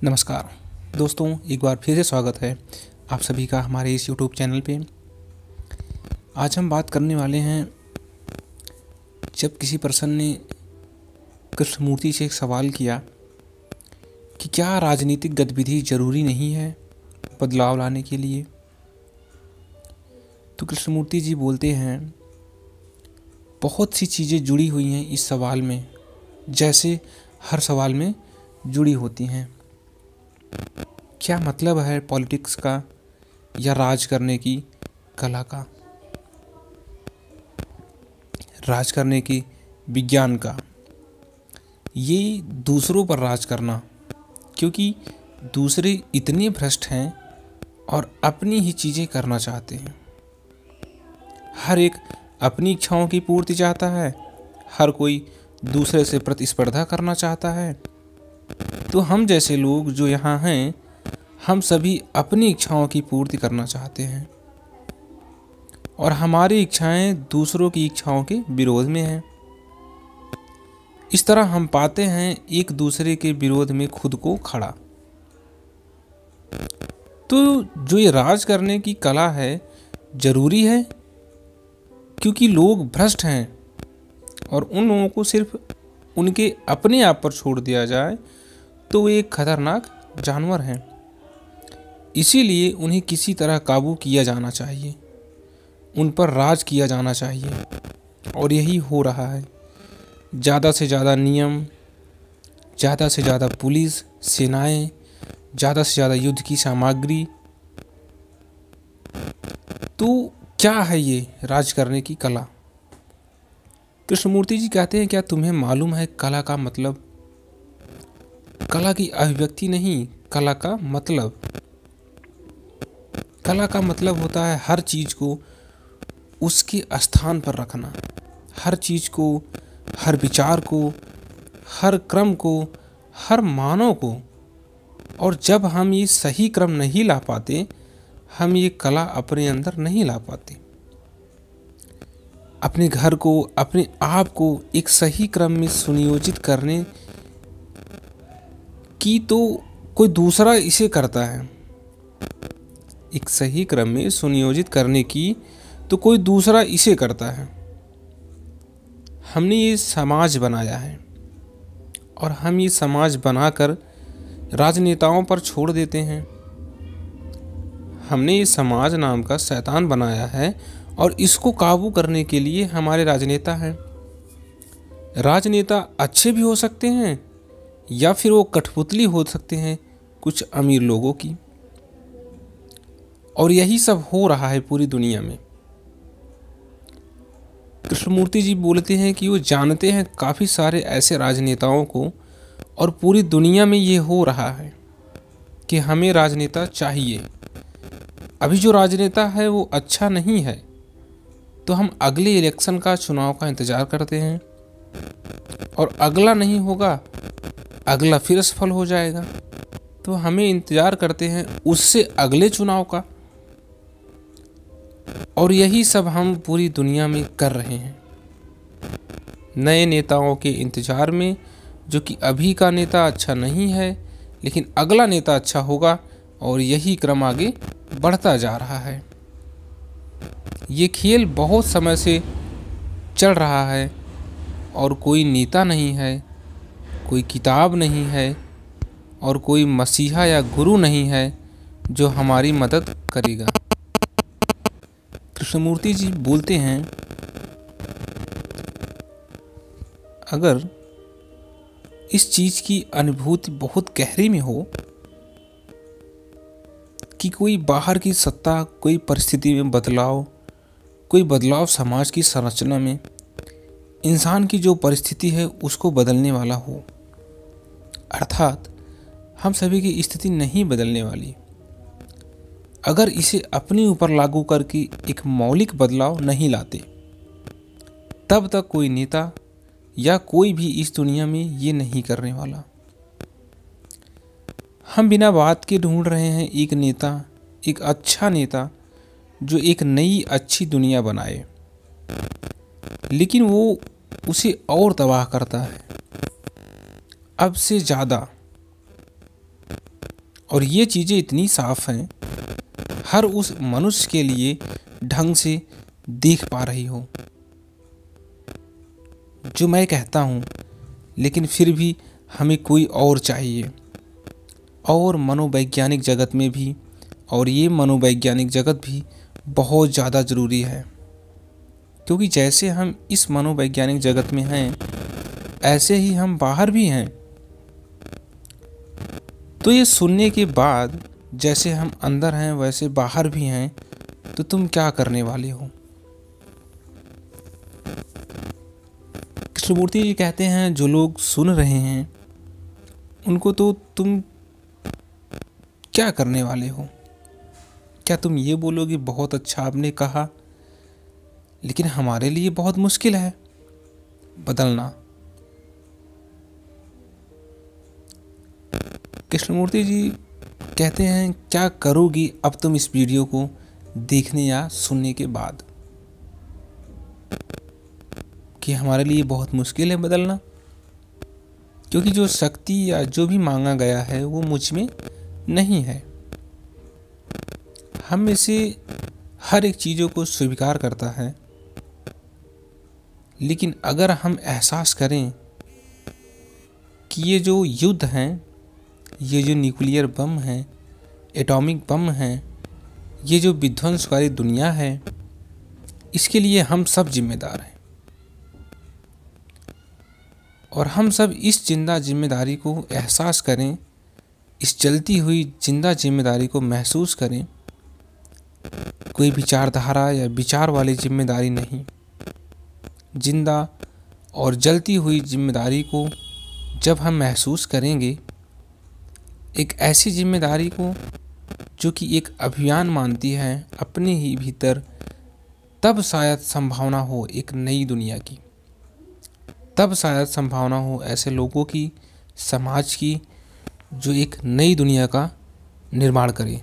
नमस्कार दोस्तों, एक बार फिर से स्वागत है आप सभी का हमारे इस YouTube चैनल पे। आज हम बात करने वाले हैं, जब किसी पर्सन ने कृष्णमूर्ति से एक सवाल किया कि क्या राजनीतिक गतिविधि ज़रूरी नहीं है बदलाव लाने के लिए, तो कृष्णमूर्ति जी बोलते हैं बहुत सी चीज़ें जुड़ी हुई हैं इस सवाल में, जैसे हर सवाल में जुड़ी होती हैं। क्या मतलब है पॉलिटिक्स का या राज करने की कला का, राज करने की विज्ञान का? ये दूसरों पर राज करना, क्योंकि दूसरे इतने भ्रष्ट हैं और अपनी ही चीज़ें करना चाहते हैं। हर एक अपनी इच्छाओं की पूर्ति चाहता है, हर कोई दूसरे से प्रतिस्पर्धा करना चाहता है। तो हम जैसे लोग जो यहाँ हैं, हम सभी अपनी इच्छाओं की पूर्ति करना चाहते हैं और हमारी इच्छाएं दूसरों की इच्छाओं के विरोध में हैं। इस तरह हम पाते हैं एक दूसरे के विरोध में खुद को खड़ा। तो जो ये राज करने की कला है, जरूरी है, क्योंकि लोग भ्रष्ट हैं और उन लोगों को सिर्फ उनके अपने आप पर छोड़ दिया जाए तो वे एक खतरनाक जानवर हैं। इसीलिए उन्हें किसी तरह काबू किया जाना चाहिए, उन पर राज किया जाना चाहिए, और यही हो रहा है। ज़्यादा से ज़्यादा नियम, ज़्यादा से ज़्यादा पुलिस, सेनाएं, ज़्यादा से ज़्यादा युद्ध की सामग्री। तो क्या है ये राज करने की कला? कृष्णमूर्ति जी कहते हैं, क्या तुम्हें मालूम है कला का मतलब? कला की अभिव्यक्ति नहीं, कला का मतलब। कला का मतलब होता है हर चीज़ को उसके स्थान पर रखना, हर चीज़ को, हर विचार को, हर क्रम को, हर मानव को। और जब हम ये सही क्रम नहीं ला पाते, हम ये कला अपने अंदर नहीं ला पाते। अपने घर को, अपने आप को एक सही क्रम में सुनियोजित करने की तो कोई दूसरा इसे करता है। एक सही क्रम में सुनियोजित करने की तो कोई दूसरा इसे करता है। हमने ये समाज बनाया है और हम ये समाज बनाकर राजनेताओं पर छोड़ देते हैं। हमने ये समाज नाम का शैतान बनाया है और इसको काबू करने के लिए हमारे राजनेता हैं। राजनेता अच्छे भी हो सकते हैं या फिर वो कठपुतली हो सकते हैं कुछ अमीर लोगों की, और यही सब हो रहा है पूरी दुनिया में। कृष्णमूर्ति जी बोलते हैं कि वो जानते हैं काफ़ी सारे ऐसे राजनेताओं को, और पूरी दुनिया में ये हो रहा है कि हमें राजनेता चाहिए। अभी जो राजनेता है वो अच्छा नहीं है, तो हम अगले इलेक्शन का, चुनाव का इंतज़ार करते हैं, और अगला नहीं होगा, अगला फिर असफल हो जाएगा, तो हमें इंतज़ार करते हैं उससे अगले चुनाव का। और यही सब हम पूरी दुनिया में कर रहे हैं, नए नेताओं के इंतज़ार में, जो कि अभी का नेता अच्छा नहीं है लेकिन अगला नेता अच्छा होगा, और यही क्रम आगे बढ़ता जा रहा है। ये खेल बहुत समय से चल रहा है और कोई नेता नहीं है, कोई किताब नहीं है, और कोई मसीहा या गुरु नहीं है जो हमारी मदद करेगा। कृष्णमूर्ति जी बोलते हैं, अगर इस चीज़ की अनुभूति बहुत गहरे में हो कि कोई बाहर की सत्ता, कोई परिस्थिति में बदलाव, कोई बदलाव समाज की संरचना में, इंसान की जो परिस्थिति है उसको बदलने वाला हो, अर्थात हम सभी की स्थिति नहीं बदलने वाली, अगर इसे अपने ऊपर लागू करके एक मौलिक बदलाव नहीं लाते, तब तक कोई नेता या कोई भी इस दुनिया में ये नहीं करने वाला। हम बिना बात के ढूंढ रहे हैं एक नेता, एक अच्छा नेता जो एक नई अच्छी दुनिया बनाए, लेकिन वो उसे और तबाह करता है। अब से ज़्यादा और ये चीज़ें इतनी साफ हैं, हर उस मनुष्य के लिए ढंग से देख पा रही हो जो मैं कहता हूँ। लेकिन फिर भी हमें कोई और चाहिए, और मनोवैज्ञानिक जगत में भी, और ये मनोवैज्ञानिक जगत भी बहुत ज़्यादा ज़रूरी है, क्योंकि जैसे हम इस मनोवैज्ञानिक जगत में हैं ऐसे ही हम बाहर भी हैं। तो ये सुनने के बाद जैसे हम अंदर हैं वैसे बाहर भी हैं, तो तुम क्या करने वाले हो? कृष्णमूर्ति जी कहते हैं जो लोग सुन रहे हैं उनको तो तुम क्या करने वाले हो? क्या तुम ये बोलोगे बहुत अच्छा आपने कहा, लेकिन हमारे लिए बहुत मुश्किल है बदलना? कृष्णमूर्ति जी कहते हैं क्या करोगी अब तुम इस वीडियो को देखने या सुनने के बाद, कि हमारे लिए बहुत मुश्किल है बदलना, क्योंकि जो शक्ति या जो भी मांगा गया है वो मुझ में नहीं है। हम में से हर एक चीज़ों को स्वीकार करता है, लेकिन अगर हम एहसास करें कि ये जो युद्ध हैं, ये जो न्यूक्लियर बम हैं, एटॉमिक बम हैं, ये जो विध्वंसकारी दुनिया है, इसके लिए हम सब जिम्मेदार हैं। और हम सब इस जिंदा जिम्मेदारी को एहसास करें, इस जलती हुई जिंदा जिम्मेदारी को महसूस करें। कोई विचारधारा या विचार वाली जिम्मेदारी नहीं, जिंदा और जलती हुई जिम्मेदारी को जब हम महसूस करेंगे, एक ऐसी जिम्मेदारी को जो कि एक अभियान मानती है अपने ही भीतर, तब शायद संभावना हो एक नई दुनिया की, तब शायद संभावना हो ऐसे लोगों की, समाज की, जो एक नई दुनिया का निर्माण करे।